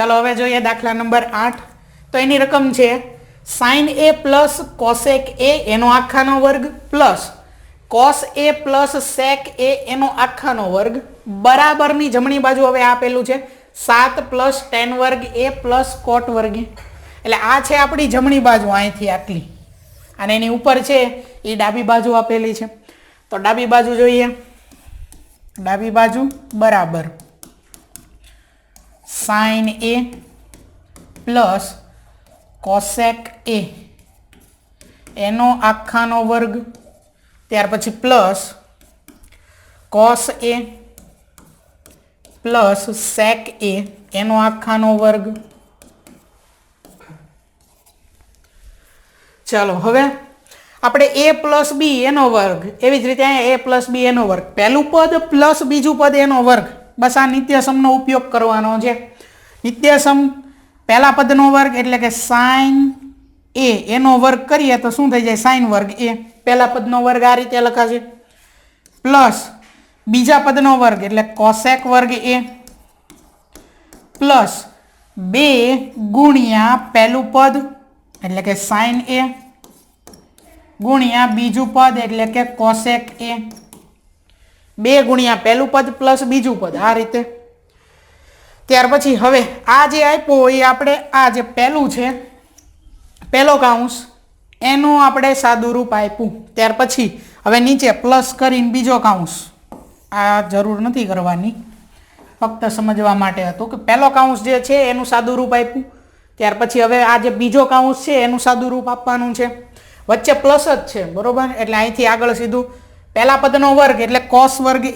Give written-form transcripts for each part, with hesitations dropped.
चलो हवे जोईए दाखला नंबर 8। तो एनी रकम छे sin a plus cosec a एनो आखानो वर्ग plus cos a plus sec a एनो आखानो वर्ग बराबर नी जमणी बाजू हवे आपेलुं छे 7 प्लस tan वर्ग a प्लस cot वर्ग a। એટલે આ છે આપણી જમણી બાજુ અહીંથી આટલી અને એની ઉપર છે એ ડાબી બાજુ આપેલી છે। તો ડાબી બાજુ જોઈએ, ડાબી બાજુ બરાબર sin a plus cosec a એનો આખાનો વર્ગ ત્યાર પછી plus cos a plus sec a એનો આખાનો વર્ગ। चलो हवे આપણે a प्लस b એનો વર્ગ એવી જ રીતે અહીંયા a પ્લસ b એનો વર્ગ પહેલું પદ પ્લસ બીજું પદ એનો વર્ગ બસ આ નિત્યસમનો ઉપયોગ કરવાનો છે। નિત્યસમ પહેલા પદનો વર્ગ એટલે કે sin a એનો વર્ગ કરીએ તો શું થઈ જાય sin વર્ગ a પહેલા પદનો વર્ગ આ રીતે લખાશે પ્લસ બીજા પદનો વર્ગ એટલે cosec વર્ગ a પ્લસ 2 ગુણ્યા પહેલું પદ એટલે કે sin a ગુણ્યા બીજું પદ એટલે કે cosec a 2 ગુણ્યા પહેલું પદ પ્લસ બીજું પદ આ રીતે। ત્યાર પછી હવે આ જે આપ્યો એ આપણે આ જે પહેલું છે પહેલો કાઉંસ એનો આપણે સાદું રૂપ આપ્યું ત્યાર પછી હવે નીચે પ્લસ કરીને બીજો કાઉંસ આ જરૂર નથી કરવાની ફક્ત સમજવા માટે હતું કે પહેલો કાઉંસ જે છે એનું સાદું રૂપ આપ્યું ત્યાર પછી હવે આ જે બીજો કાઉંસ છે એનું સાદું રૂપ આપવાનું છે વચ્ચે પ્લસ જ છે બરોબર એટલે અહીંથી આગળ સીધું પહેલા પદનો વર્ગ એટલે cos વર્ગ a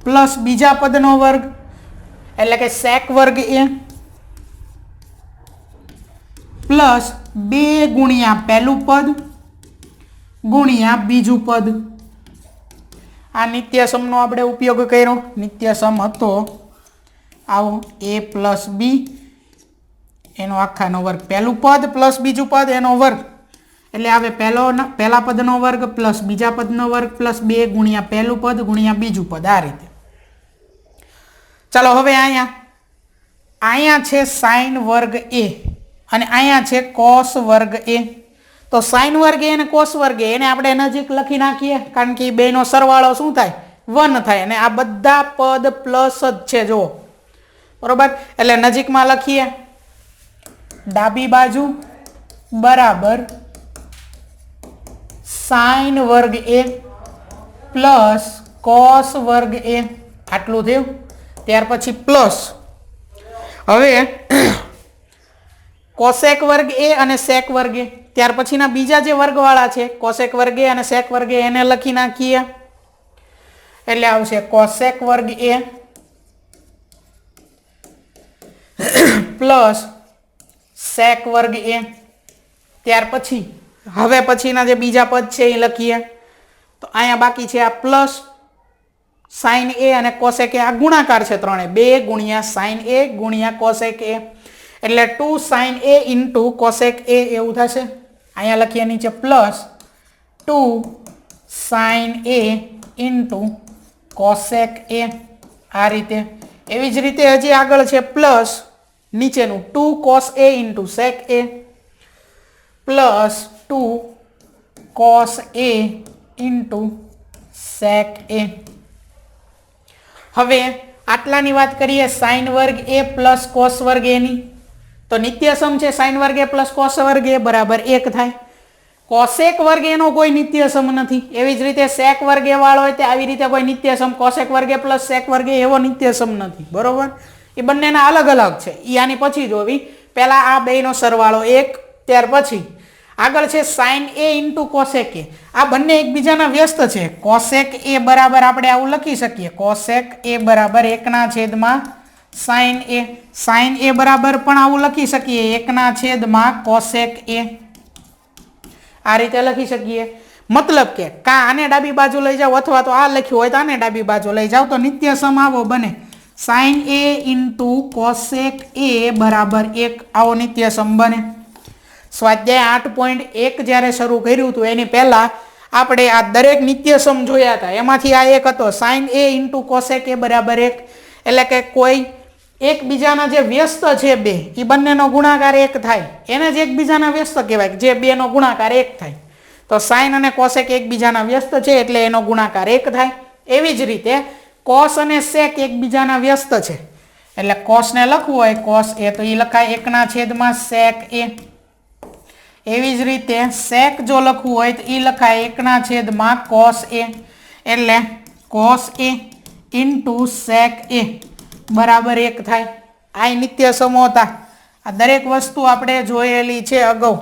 પ્લસ બીજા પદનો વર્ગ એટલે કે sec વર્ગ a પ્લસ 2 ગુણ્યા પહેલું પદ ગુણ્યા બીજું પદ આ નિત્યસમનો આપણે ઉપયોગ કર્યો। નિત્યસમ હતો આવો a પ્લસ b એનો આખાનો વર્ગ પહેલું પદ પ્લસ બીજું પદ એનો વર્ગ એટલે આવે પહેલા પદનો વર્ગ પ્લસ બીજા પદનો વર્ગ પ્લસ 2 ગુણ્યા પહેલું પદ ગુણ્યા બીજું પદ આ રીતે। ચાલો હવે અહીંયા છે sin વર્ગ a અને અહીંયા છે cos વર્ગ a। તો sin વર્ગ a અને cos વર્ગ a એને આપણે નજીક લખી નાખીએ કારણ કે બેનો સરવાળો શું થાય 1 થાય અને આ બધા પદ પ્લસ જ છે જો બરોબર એટલે નજીકમાં લખીએ ડાબી બાજુ બરાબર sin વર્ગ a પ્લસ cos વર્ગ a આટલું થયું ત્યાર પછી પ્લસ હવે cosec વર્ગ a અને sec વર્ગ a ત્યાર પછીના બીજા જે વર્ગવાળા છે cosec વર્ગ a અને sec વર્ગ a એને લખી નાખીએ એટલે આવશે cosec વર્ગ a પ્લસ sec વર્ગ a ત્યાર પછી હવે પછીના જે બીજા પદ છે એ લખીએ તો અહીંયા બાકી છે આ પ્લસ sin a અને cosec a આ ગુણાકાર છે ત્રણે 2 ગુણ્યા sin a ગુણ્યા cosec a એટલે 2 sin a into cosec a એવું થશે। અહીંયા લખીએ નીચે plus 2 sin a into cosec a આ રીતે। એવી જ રીતે હજી આગળ છે પ્લસ નીચેનું 2 cos a into sec a plus 2 cos a into sec a। હવે આટલાની વાત કરીએ sin વર્ગ a પ્લસ cos વર્ગ a ની તો નિત્યસમ છે sin વર્ગ a પ્લસ cos વર્ગ a બરાબર 1 થાય। cosec વર્ગ a નો કોઈ નિત્યસમ નથી એવી જ રીતે sec વર્ગ a વાળો હોય તે આવી રીતે કોઈ નિત્યસમ cosec વર્ગ a પ્લસ sec વર્ગ a એવો નિત્યસમ નથી બરોબર એ બંનેના અલગ અલગ છે ઈ આની પછી જોવી પહેલા આ બેનો સરવાળો 1 ત્યાર પછી આગળ છે sin a into cosec a આ બંને એકબીજાના વ્યસ્ત છે cosec a બરાબર આપણે આવું લખી શકીએ cosec a બરાબર 1/sin a બરાબર પણ આવું લખી શકીએ 1/cosec a આ રીતે લખી શકીએ मतलब કે કા આને ડાબી બાજુ લઈ જાવ અથવા તો આ લખ્યું હોય તો આને ડાબી બાજુ લઈ જાવ તો નિત્યસમ આવો બને sin a into cosec a બરાબર 1 આવો નિત્યસમ બને। સ્વાધ્યાય 8.1 જ્યારે શરૂ કર્યું હતું એની પહેલા આપણે આ દરેક નિત્યસમ જોયા હતા એમાંથી આ એક હતો sin a into cosec a બરાબર 1 એટલે કે કોઈ એકબીજાના જે વ્યસ્ત છે બે એ બંનેનો ગુણાકાર 1 થાય એને જ એકબીજાના વ્યસ્ત કહેવાય જે બેનો ગુણાકાર 1 થાય તો સાઇન અને કોસેક એકબીજાના વ્યસ્ત છે એટલે એનો ગુણાકાર 1 થાય એવી જ રીતે કોસ અને સેક એકબીજાના વ્યસ્ત છે એટલે કોસને લખવું હોય કોસ એ તો એ લખાય 1/, સેક એ એવી જ રીતે સેક જો લખવું હોય તો એ લખાય 1/, કોસ એ એટલે કોસ એ ઇન્ટુ સેક એ બરાબર 1 થાય આ નિત્ય સમો હતા આ દરેક વસ્તુ આપણે જોયેલી છે અગાઉ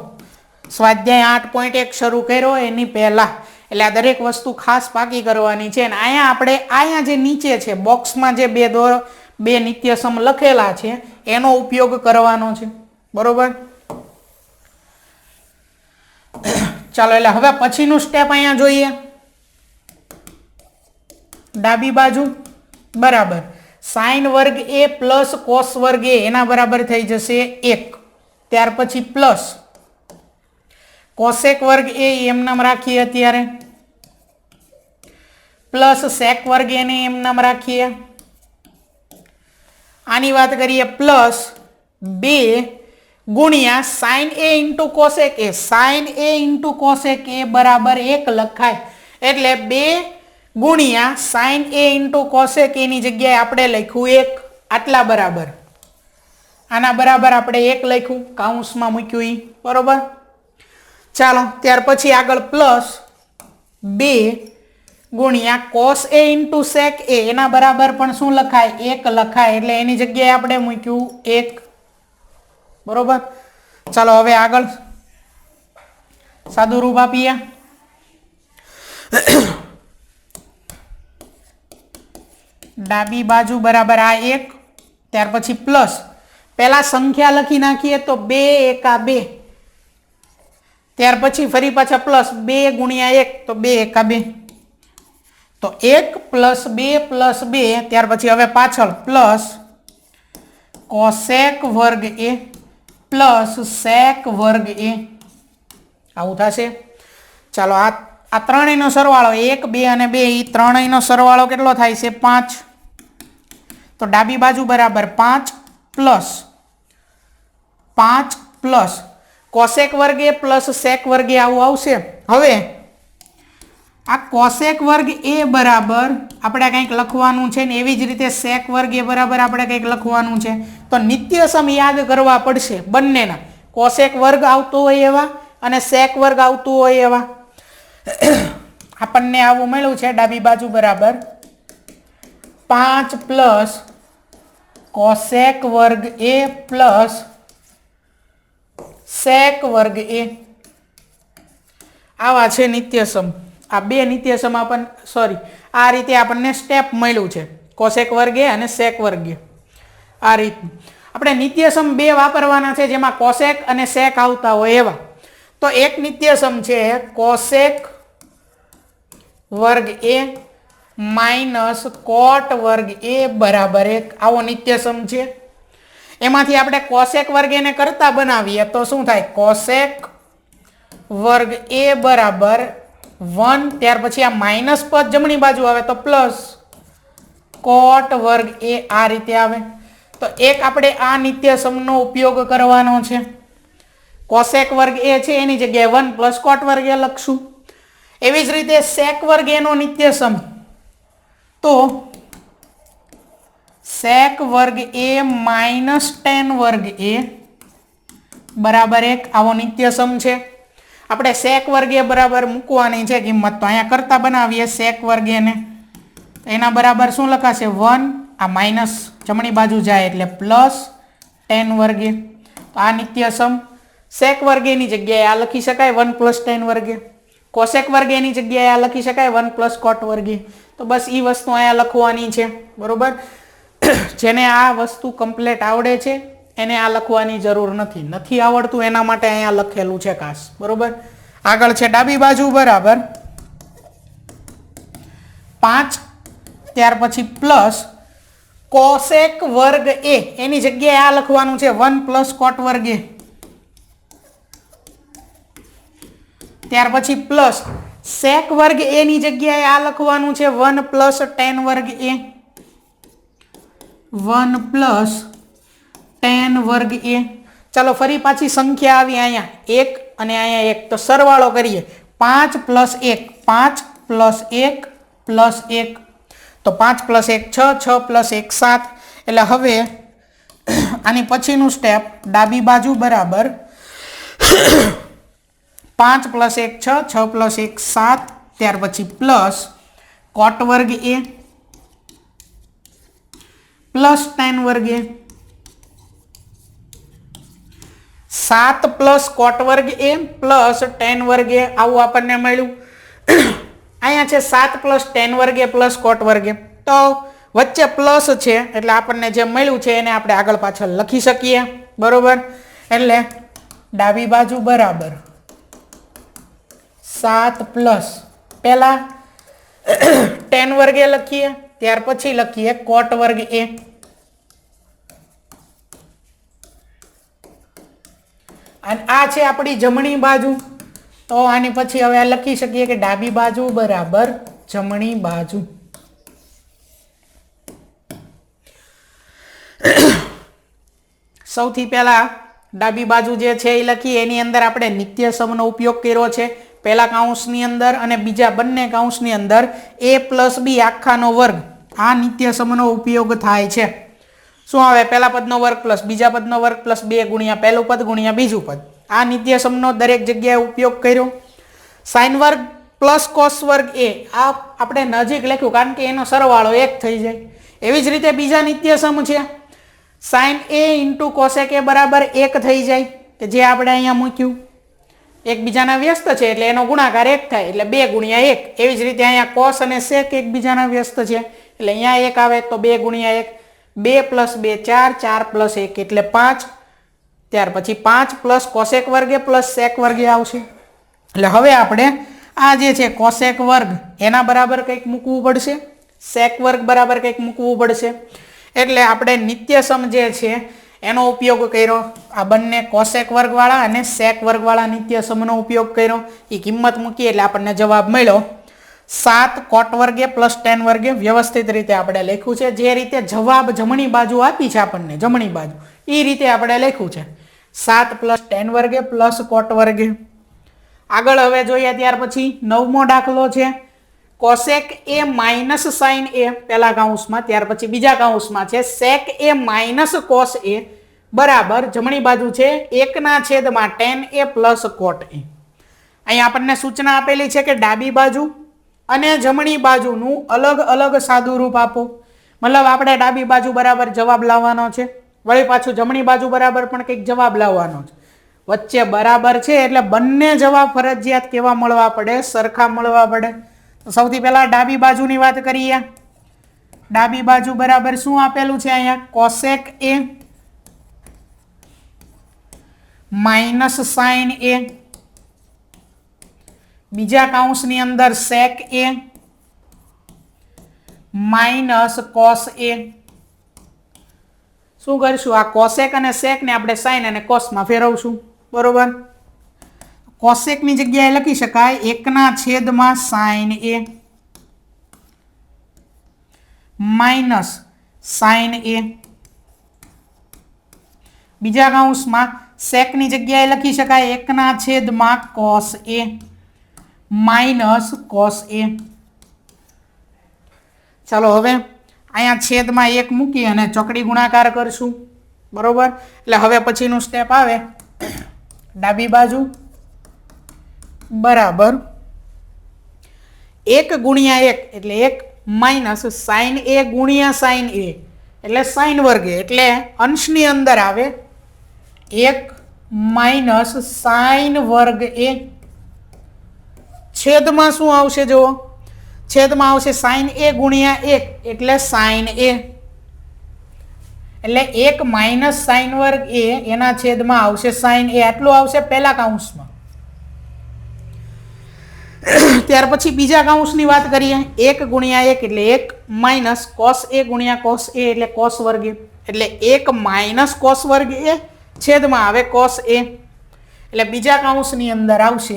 સ્વાધ્યાય 8.1 શરૂ કર્યો એની પહેલા એટલે આ દરેક વસ્તુ ખાસ પાકી કરવાની છે અને અહીંયા જે નીચે છે બોક્સમાં જે બે નિત્યસમ લખેલા છે એનો ઉપયોગ કરવાનો છે બરોબર ચાલો એટલે હવે પછીનું સ્ટેપ અહીંયા જોઈએ ડાબી બાજુ બરાબર સાઇન વર્ગ એ પ્લસ કોસ વર્ગ એ એના બરાબર થઈ જશે 1 ત્યાર પછી પ્લસ કોસેક વર્ગ એ એમ નામ રાખીએ અત્યારે પ્લસ સેક વર્ગ એને એમ નામ રાખીએ આની વાત કરીએ પ્લસ 2 ગુણ્યા sine A into cosec A sine A into cosec A બરાબર 1 લખાય એટલે 2 ગુણ્યા sine A into cosec A જગ્યાએ આપણે લખ્યું 1 આટલા બરાબર આના બરાબર આપણે 1 લખ્યું કાઉન્સમાં મૂક્યું ઈ બરોબર ચાલો ત્યાર પછી આગળ પ્લસ 2 ગુણ્યા કોસ એ ઇન્ટુ સેક એ એના બરાબર પણ શું લખાય 1 લખાય એટલે એની જગ્યાએ આપણે મૂક્યું 1 બરોબર ચાલો હવે આગળ સાદું રૂપ આપીએ ડાબી બાજુ બરાબર આ 1 ત્યાર પછી પ્લસ પહેલા સંખ્યા લખી નાખીએ તો 2 એકા 2 ત્યાર પછી ફરી પાછા પ્લસ 2 ગુણ્યા 1 તો 2 એકા 2 તો 1 પ્લસ 2 પ્લસ 2 ત્યાર પછી હવે પાછળ પ્લસ કોસેક વર્ગ એ પ્લસ સેક વર્ગ એ આવું થશે ચાલો આ ત્રણેયનો સરવાળો 1 2 અને 2 એ ત્રણેયનો સરવાળો કેટલો થાય છે 5 તો ડાબી બાજુ બરાબર 5 પ્લસ કોસેક વર્ગ એ પ્લસ સેક વર્ગ એ આવું આવશે હવે આ કોસેક વર્ગ એ બરાબર આપણે કંઈક લખવાનું છે ને એવી જ રીતે સેક વર્ગ એ બરાબર આપણે કંઈક લખવાનું છે તો નિત્યસમ યાદ કરવા પડશે બંનેના કોસેક વર્ગ આવતો હોય એવા અને સેક વર્ગ આવતું હોય એવા આપણને આવું મળ્યું છે ડાબી બાજુ બરાબર 5 પ્લસ કોસેક વર્ગ એ પ્લસ સેક વર્ગ એ આવા છે નિત્યસમ આ બે નિત્યસમ આ રીતે આપણને સ્ટેપ મળ્યું છે કોસેક વર્ગ એ અને સેક વર્ગ એ આ રીતનું આપણે નિત્યસમ બે વાપરવાના છે જેમાં કોસેક અને સેક આવતા હોય એવા તો એક નિત્યસમ છે કોસેક વર્ગ એ માઇનસ કોટ વર્ગ એ બરાબર 1 આવો નિત્યસમ છે એમાંથી આપણે કોસેક વર્ગ એને કરતા બનાવીએ તો શું થાય કોસેક વર્ગ એ બરાબર 1 ત્યાર પછી આ માઇનસ પદ જમણી બાજુ આવે તો પ્લસ કોટ વર્ગ એ આ રીતે આવે તો એક આપણે આ નિત્યસમનો ઉપયોગ કરવાનો છે કોસેક વર્ગ એ છે એની જગ્યાએ 1 પ્લસ કોટ વર્ગ એ લખશું એવી જ રીતે સેક વર્ગ એનો નિત્યસમ તો સેક વર્ગ એ માઇનસ tan વર્ગ એ બરાબર 1 આવો નિત્યસમ છે આપણે સેક વર્ગ એ બરાબર મૂકવાની છે કિંમત તો અહીંયા કરતા બનાવીએ સેક વર્ગ એને એના બરાબર શું લખાશે 1 આ માઇનસ જમણી બાજુ જાય એટલે પ્લસ tan વર્ગ એ તો આ નિત્યસમ સેક વર્ગ એની જગ્યાએ આ લખી શકાય 1 પ્લસ tan વર્ગ એ કોસેક વર્ગ એની જગ્યાએ આ લખી શકાય 1 પ્લસ કોટ વર્ગ એ તો બસ એ વસ્તુ અહીંયા લખવાની છે બરોબર જેને આ વસ્તુ કમ્પ્લીટ આવડે છે એને આ લખવાની જરૂર નથી આવડતું એના માટે અહીંયા લખેલું છે ખાસ બરોબર આગળ છે ડાબી બાજુ બરાબર 5 ત્યાર પછી પ્લસ કોસેક વર્ગ એ એની જગ્યાએ આ લખવાનું છે 1 પ્લસ કોટ વર્ગ એ ત્યાર પછી પ્લસ સેક વર્ગ એ ની જગ્યાએ આ લખવાનું છે 1 પ્લસ tan વર્ગ એ 1 પ્લસ tan વર્ગ એ. ચાલો ફરી પાછી સંખ્યા આવી અહીંયા 1 અને અહીંયા 1, તો સરવાળો કરીએ 5 પ્લસ 1, 5 પ્લસ 1 પ્લસ 1, તો 5 પ્લસ 1 6, 6 પ્લસ 1 7. એટલે હવે આની પછીનું સ્ટેપ ડાબી બાજુ બરાબર 5 પ્લસ 1 6, 6 પ્લસ 1 7, ત્યાર પછી પ્લસ કોટ વર્ગ એ પ્લસ tan વર્ગ એ, 7 પ્લસ કોટ વર્ગ એ પ્લસ tan વર્ગ એ, આવું આપણને મળ્યું. અહીંયા છે 7 પ્લસ tan વર્ગ એ પ્લસ કોટ વર્ગ એ, તો વચ્ચે પ્લસ છે એટલે આપણને જે મળ્યું છે એને આપણે આગળ પાછળ લખી શકીએ. બરોબર, એટલે ડાબી બાજુ બરાબર 7 પ્લસ પહેલા tan વર્ગ એ લખીએ, ત્યાર પછી લખીએ કોટ વર્ગ એ. અને આ છે આપણી જમણી બાજુ, તો આની પછી હવે આ લખી શકીએ કે ડાબી બાજુ બરાબર જમણી બાજુ. સૌથી પહેલા ડાબી બાજુ જે છે એ લખીએ, એની અંદર આપણે નિત્ય સમનો ઉપયોગ કર્યો છે. પહેલા કૌંસની અંદર અને બીજા બંને કૌંસની અંદર a પ્લસ b આખાનો વર્ગ, આ નિત્ય સમનો ઉપયોગ થાય છે. શું આવે? પહેલા પદનો વર્ગ પ્લસ બીજા પદનો વર્ગ પ્લસ 2 ગુણ્યા પહેલું પદ ગુણ્યા બીજું પદ. આ નિત્ય સમનો દરેક જગ્યાએ ઉપયોગ કર્યો. સાઇન વર્ગ પ્લસ કોસ વર્ગ એ, આ આપણે નજીક લખ્યું કારણ કે એનો સરવાળો 1 થઈ જાય. એવી જ રીતે બીજા નિત્ય સમ છે sign a into cosec A બરાબર 1 થઈ જાય, કે જે આપણે અહીંયા મૂક્યું. એકબીજાના વ્યસ્ત છે એટલે એનો ગુણાકાર 1 થાય, એટલે 2 ગુણ્યા 1. એવી જ રીતે અહીંયા કોસ અને સેક એકબીજાના વ્યસ્ત છે એટલે અહીંયા 1 આવે તો 2 ગુણ્યા 1, 2 પ્લસ 2 4, 4 પ્લસ 1 એટલે 5. ત્યાર પછી 5 પ્લસ કોસેક વર્ગે પ્લસ સેક વર્ગે આવશે. એટલે હવે આપણે આ જે છે કોસેક વર્ગ એના બરાબર કંઈક મૂકવું પડશે, સેક વર્ગ બરાબર કંઈક મૂકવું પડશે. એટલે આપણે નિત્ય સમ જે છે એનો ઉપયોગ કર્યો. આ બંને કોસેક વર્ગવાળા અને સેક વર્ગવાળા નિત્ય સમનો ઉપયોગ કર્યો. એ કિંમત મૂકી એટલે આપણને જવાબ મળ્યો 7 કોટ વર્ગે પ્લસ tan વર્ગે. વ્યવસ્થિત રીતે આપણે લખ્યું છે, જે રીતે જવાબ જમણી બાજુ આપી છે આપણને, જમણી બાજુ એ રીતે આપણે લખ્યું છે 7 પ્લસ tan વર્ગે પ્લસ કોટ વર્ગે. આગળ હવે જોઈએ ત્યાર પછી 9મો દાખલો છે કોસેક એ માઇનસ સાઇન એ, પહેલા કૌંસમાં, ત્યાર પછી બીજા કૌંસમાં છે સેક એ માઇનસ કોસ એ બરાબર જમણી બાજુ છે 1/tan એ પ્લસ કોટ એ. અહીંયા આપણને સૂચના આપેલી છે કે ડાબી બાજુ અને જમણી બાજુનું અલગ અલગ સાદું રૂપ આપો. મતલબ આપણે ડાબી બાજુ બરાબર જવાબ લાવવાનો છે, વળી પાછું જમણી બાજુ બરાબર પણ કંઈક જવાબ લાવવાનો છે. વચ્ચે બરાબર છે એટલે બંને જવાબ ફરજિયાત કેવા મળવા પડે? સરખા મળવા પડે. તો સૌથી પહેલા ડાબી બાજુની વાત કરીએ. ડાબી બાજુ બરાબર શું આપેલું છે અહીંયા? કોસેક એ માઇનસ સાઇન એ, બીજા કૌંસની અંદર સેક એ માઇનસ કોસ એ. શું કરીશું? આ કોસેક અને સેક ને આપણે સાઇન અને કોસમાં ફેરવશું. બરોબર, કોસેકની જગ્યાએ લખી શકાય 1/sin એ માઇનસ સાઇન એ. બીજા કૌંસમાં સેકની જગ્યાએ લખી શકાય 1/cos એ માઇનસ કોસ એ. ચાલો હવે અહીંયા છેદમાં 1 મૂકી અને ચોકડી ગુણાકાર કરશું. બરોબર, એટલે હવે પછીનું સ્ટેપ આવે ડાબી બાજુ બરાબર 1 ગુણ્યા 1 એટલે 1 માઇનસ સાઇન એ ગુણ્યા સાઇન એ એટલે સાઇન વર્ગ એ, એટલે અંશની અંદર આવે 1 માઇનસ સાઇન વર્ગ એ. છેદમાં શું આવશે? જુઓ, છેદમાં આવશે સાઇન એ ગુણ્યા 1 એટલે સાઇન એ, એટલે 1 માઇનસ સાઇન વર્ગ એ એના છેદમાં આવશે સાઇન એ. આટલું આવશે પહેલા કૌંસમાં. ત્યાર પછી બીજા કૌંસની વાત કરીએ. 1 ગુણ્યા 1 એટલે 1 માઇનસ કોસ એ ગુણ્યા કોસ એ એટલે કોસ વર્ગ એ, એટલે 1 માઇનસ કોસ વર્ગ એ છેદમાં આવે કોસ એ. એટલે બીજા કૌંસની અંદર આવશે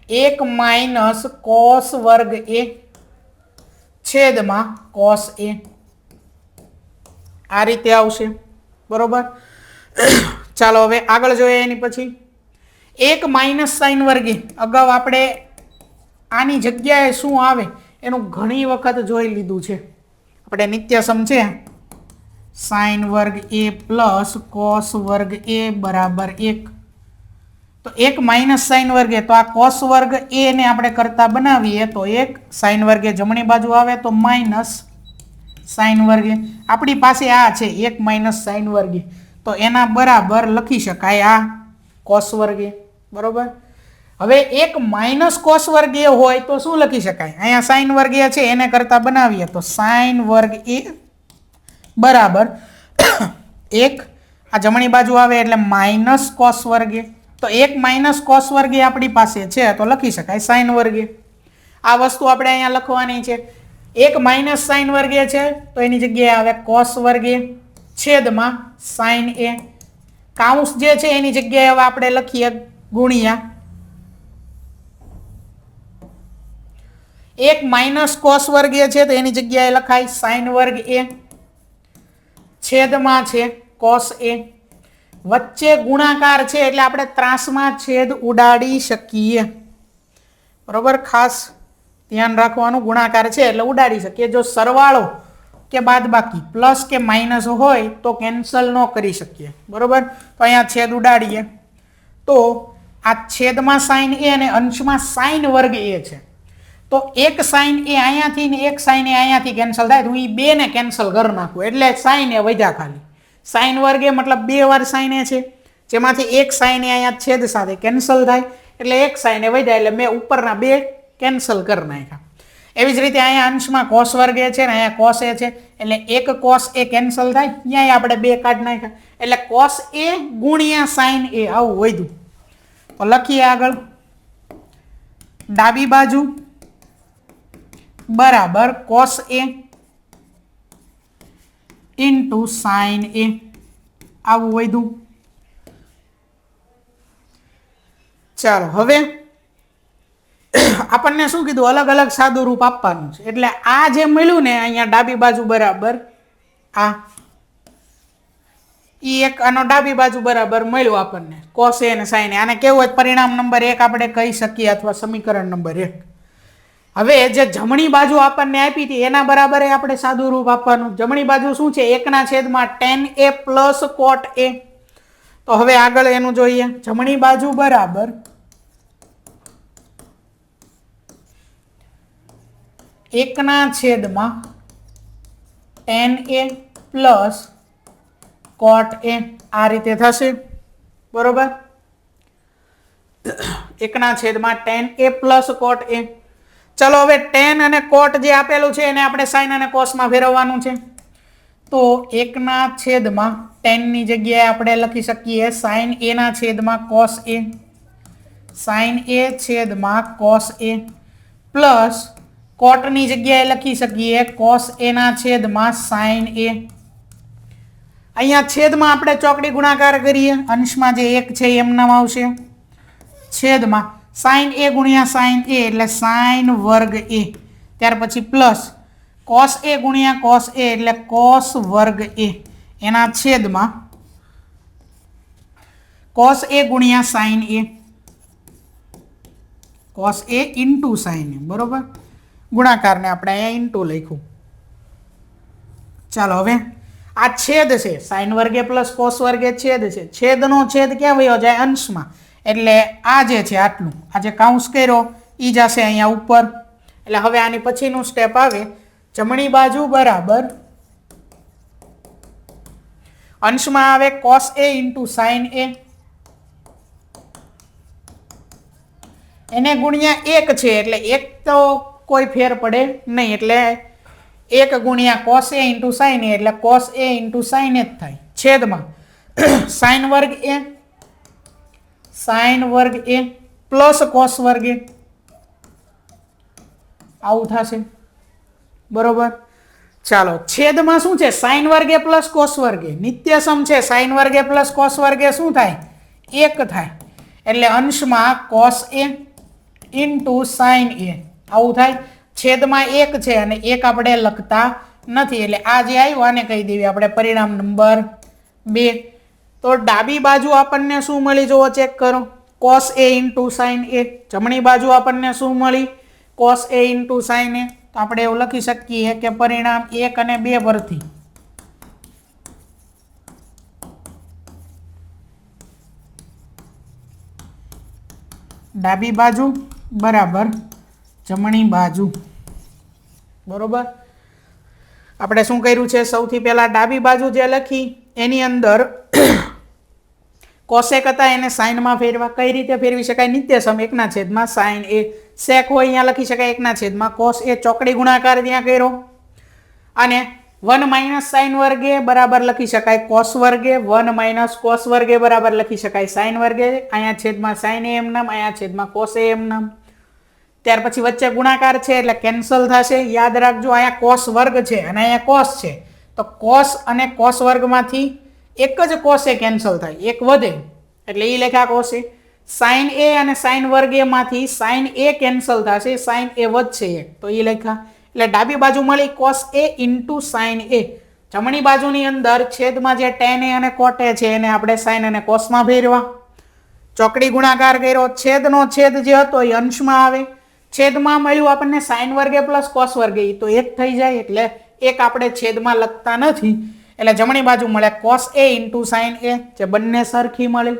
1 માઇનસ કોસ વર્ગ એ છેદમાં કોસ એ. આ રીતે આવશે, બરોબર. ચાલો હવે આગળ જોઈએ. એની પછી 1 માઇનસ સાઇન વર્ગ એ, અગાઉ આપણે આની જગ્યાએ શું આવે એનું ઘણી વખત જોઈ લીધું છે. આપણે નિત્યસમ છે સાઇન વર્ગ એ પ્લસ કોસ વર્ગ એ બરાબર 1. તો 1 માઇનસ સાઇન વર્ગ એ, તો આ કોસ વર્ગ એ ને આપણે કરતા બનાવીએ તો 1 સાઇન વર્ગ એ જમણી બાજુ આવે તો માઇનસ સાઇન વર્ગ એ. આપણી પાસે આ છે 1 માઇનસ સાઇન વર્ગ એ, તો એના બરાબર લખી શકાય આ કોસ વર્ગ એ, બરોબર. હવે 1 માઇનસ કોસ વર્ગ એ હોય તો શું લખી શકાય? અહીંયા સાઇન વર્ગ એ છે એને કરતા બનાવીએ તો સાઇન વર્ગ એ બરાબર 1, આ જમણી બાજુ આવે એટલે માઇનસ કોસ વર્ગ એ. તો 1 માઇનસ કોસ વર્ગ એ આપણી પાસે છે તો લખી શકાય સાઇન વર્ગ એ. આ વસ્તુ આપણે અહીંયા લખવાની છે. 1 માઇનસ સાઇન વર્ગ એ છે તો એની જગ્યાએ આવે કોસ વર્ગ એ છેદમાં સાઇન એ. કાઉન્સ જે છે એની જગ્યાએ હવે આપણે લખીએ ગુણ્યા 1 માઇનસ કોસ વર્ગ એ છે તો એની જગ્યાએ લખાય સાઇન વર્ગ એ છેદમાં છે કોસ એ. વચ્ચે ગુણાકાર છે એટલે આપણે ત્રાસમાં છેદ ઉડાડી શકીએ, બરોબર. ખાસ ધ્યાન રાખવાનું, ગુણાકાર છે એટલે ઉડાડી શકીએ. જો સરવાળો કે બાદબાકી પ્લસ કે માઇનસ હોય તો કેન્સલ ન કરી શકીએ, બરોબર. તો અહીંયા છેદ ઉડાડીએ તો આ છેદમાં સાઇન એ અને અંશમાં સાઇન વર્ગ એ છે. તો એક સાઇન એ અહીંયાથી ને એક સાઇન એ અહીંયાથી કેન્સલ થાય તો હું એ બેને કેન્સલ કરી નાખું એટલે સાઇન એ વધ્યા ખાલી. સાઇન વર્ગ એ મતલબ 2 વાર સાઇન એ છે, જેમાંથી એક સાઇન એ અહીંયા છેદ સાથે કેન્સલ થાય એટલે એક સાઇન એ વધ્યા એટલે મેં ઉપરના 2 કેન્સલ કરી નાખ્યા. એવી જ રીતે અહીંયા અંશમાં કોસ વર્ગ એ છે ને અહીંયા કોસ એ છે એટલે એક કોસ એ કેન્સલ થાય, અહીંયા આપણે 2 કાઢી નાખ્યા એટલે કોસ એ ગુણ્યા સાઇન એ આવું વધ્યું. તો લખીએ આગળ, ડાબી બાજુ બરાબર કોસ એ ઇન્ટુ સાઇન એ આવું વધ્યું. ચાલો હવે આપણને શું કીધું? અલગ અલગ સાદું રૂપ આપવાનું છે. એટલે આ જે મળ્યું ને અહીંયા ડાબી બાજુ બરાબર આ એક, આનો ડાબી બાજુ બરાબર મળ્યું આપણને કોસ એ અને સાઇન એ. આને કેવું હોય? પરિણામ નંબર 1 આપણે કહી શકીએ અથવા સમીકરણ નંબર 1. હવે જે જમણી બાજુ આપણને આપી હતી એના બરાબર આપણે સાદું રૂપ આપવાનું. જમણી બાજુ શું છે? 1 છેદમાં tan a plus cot a. તો હવે આગળ એનું જોઈએ. જમણી બાજુ બરાબર 1 છેદમાં tan a plus cot a આ રીતે થશે, બરોબર. 1 છેદમાં tan a plus cot a. ચલો હવે tan અને cot જે આપેલું છે એને આપણે sin અને cos માં ફેરવવાનું છે. તો 1 છેદમાં tan ની જગ્યાએ આપણે લખી શકીએ sin a છેદમાં cos a, sin a છેદમાં cos a પ્લસ cot ની જગ્યાએ લખી શકીએ cos a છેદમાં sin a. અહીંયા છેદમાં આપણે ચોકડી ગુણાકાર કરીએ, અંશમાં જે 1 છે એમ નામ આવશે છેદમાં sin a ગુણ્યા sin a એટલે sin વર્ગ a, ત્યાર પછી પ્લસ cos a ગુણ્યા cos a એટલે cos વર્ગ a એના છેદમાં cos a ગુણ્યા sin a, cos a into sin a, બરોબર. ગુણાકારને આપણે અહીંયા ઇન્ટુ લખ્યું. ચાલો હવે આ છેદ છે, sin વર્ગ a પ્લસ cos વર્ગ a છેદ છે. છેદનો છેદ ક્યાં વયો જાય? અંશમાં. એટલે આ જે છે આટલું, આ જે કાઉન્સ કર્યો એ જશે અહીંયા ઉપર. એટલે હવે આની પછીનું સ્ટેપ આવે, જમણી બાજુ બરાબર અંશમાં આવે cos a into sin a, એને ગુણ્યા 1 છે એટલે 1 તો કોઈ ફેર પડે નહીં એટલે 1 ગુણ્યા cos a into sin a એટલે cos a into sin a જ થાય છેદમાં sin વર્ગ a, sin વર્ગ a પ્લસ cos વર્ગ a આવું થશે, બરોબર. ચાલો છેદમાં શું છે? sin વર્ગ a પ્લસ cos વર્ગ a. નિત્યસમ છે sin વર્ગ a પ્લસ cos વર્ગ a શું થાય? 1 થાય. એટલે અંશમાં cos a into sin a આવું થાય. છેદમાં 1 છે અને 1 આપણે લખતા નથી, એટલે આ જે આવ્યું આને કહી દેવી આપણે પરિણામ નંબર 2. તો ડાબી બાજુ આપણને શું મળી જુઓ ચેક કરો, cos a * sin a. જમણી બાજુ આપણને શું મળી, cos a * sin a. તો આપણે એવું લખી શકીએ કે પરિણામ 1 અને 2 પરથી ડાબી બાજુ બરાબર જમણી બાજુ. બરોબર, આપણે શું કર્યું છે, સૌથી પહેલા ડાબી બાજુ જે લખી એની અંદર કોસેક હતા એને સાઇનમાં ફેરવા. કઈ રીતે ફેરવી શકાય, નિત્યસમ 1/, sin a. સેક હોય અહીંયા લખી શકાય 1/, cos a. ચોકડી ગુણાકાર ત્યાં કર્યો અને 1 - sin વર્ગ a બરાબર લખી શકાય cos વર્ગ a, 1 - cos વર્ગ a બરાબર લખી શકાય sin વર્ગ a. અહીંયા છેદમાં sin a એમ નામ, અહીંયા છેદમાં cos a એમ નામ. ત્યાર પછી વચ્ચે ગુણાકાર છે એટલે કેન્સલ થશે. યાદ રાખજો અહીંયા cos વર્ગ છે અને અહીંયા cos છે, તો cos અને cos વર્ગમાંથી એક જ cos a કેન્સલ થાય, એક વધે એટલે એ લખ્યા cos a. sin a અને sin વર્ગ a માંથી sin a કેન્સલ થશે, sin a વધશે એક, તો એ લખ્યા. એટલે ડાબી બાજુ મળી cos a * sin a. જમણી બાજુની અંદર છેદમાં જે tan a અને cot a છે એને આપણે sin અને cos માં ફેરવા. ચોકડી ગુણાકાર કર્યો, છેદનો છેદ જે હતો એ અંશમાં આવે. છેદમાં મળ્યું આપણને sin વર્ગ a + cos વર્ગ a, તો એક થઈ જાય એટલે એક આપણે છેદમાં લખતા નથી, એટલે જમણી બાજુ મળે cos a * sin a, જે બંને સરખી મળે.